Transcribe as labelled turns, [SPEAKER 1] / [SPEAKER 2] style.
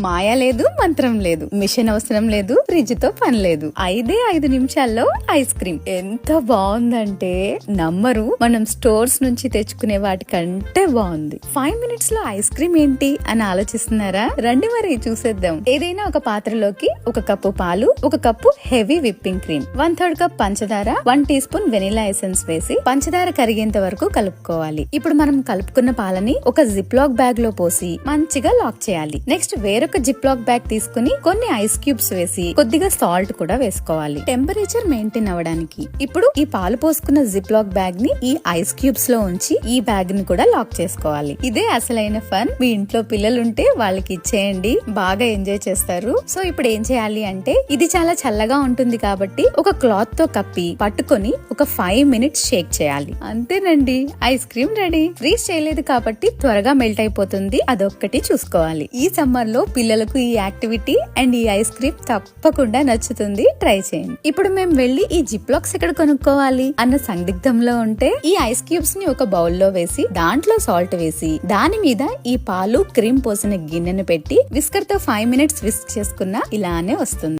[SPEAKER 1] మాయ లేదు, మంత్రం లేదు, మిషన్ అవసరం లేదు, ఫ్రిడ్జ్ తో పని లేదు. 5 నిమిషాల్లో ఐస్ క్రీమ్. ఎంత బాగుందంటే నమ్మరు. మనం స్టోర్స్ నుంచి తెచ్చుకునే వాటికంటే బాగుంది. 5 మినిట్స్ లో ఐస్ క్రీమ్ ఏంటి అని ఆలోచిస్తున్నారా? రండి మరి చూసేద్దాం. ఏదైనా ఒక పాత్రలోకి 1 కప్పు పాలు, 1 cup heavy whipping cream, 1/3 cup పంచదార, 1 టీ స్పూన్ వెనిలా ఎసెన్స్ వేసి పంచదార కరిగేంత వరకు కలుపుకోవాలి. ఇప్పుడు మనం కలుపుకున్న పాలని ఒక జిప్ లాక్ బ్యాగ్ లో పోసి మంచిగా లాక్ చేయాలి. నెక్స్ట్ వేరొక జిప్ లాక్ బ్యాగ్ తీసుకుని కొన్ని ఐస్ క్యూబ్స్ వేసి కొద్దిగా సాల్ట్ కూడా వేసుకోవాలి, టెంపరేచర్ మెయింటైన్ అవ్వడానికి. ఇప్పుడు ఈ పాలు పోసుకున్న జిప్ లాక్ బ్యాగ్ ని ఈ ఐస్ క్యూబ్స్ లో ఉంచి ఈ బ్యాగ్ ని కూడా లాక్ చేసుకోవాలి. ఇదే అసలైన ఫన్. మీ ఇంట్లో పిల్లలుంటే వాళ్ళకి ఇచ్చేయండి, బాగా ఎంజాయ్ చేస్తారు. సో ఇప్పుడు ఏం చేయాలి అంటే, ఇది చాలా చల్లగా ఉంటుంది కాబట్టి ఒక క్లాత్ తో కప్పి పట్టుకొని ఒక 5 మినిట్స్ షేక్ చేయాలి. అంతేనండి, ఐస్ క్రీమ్ రెడీ. ఫ్రీజ్ చేయలేదు కాబట్టి త్వరగా మెల్ట్ అయిపోతుంది. అదొక్కటి చూసుకోవాలి. ఈ సమ్మర్ లో పిల్లలకు ఈ యాక్టివిటీ అండ్ ఈ ఐస్ క్రీమ్ తప్పకుండా నచ్చుతుంది. ట్రై చేయండి. ఇప్పుడు మేము వెళ్లి ఈ జిప్ లాక్స్ ఎక్కడ కొనుక్కోవాలి అన్న సందిగ్ధంలో ఉంటే, ఈ ఐస్ క్యూబ్స్ ని ఒక బౌల్ లో వేసి దాంట్లో సాల్ట్ వేసి దాని మీద ఈ పాలు క్రీమ్ పోసిన గిన్నెను పెట్టి విస్కర్ తో 5 మినిట్స్ విస్క్ చేసుకున్నా ఇలానే వస్తుంది.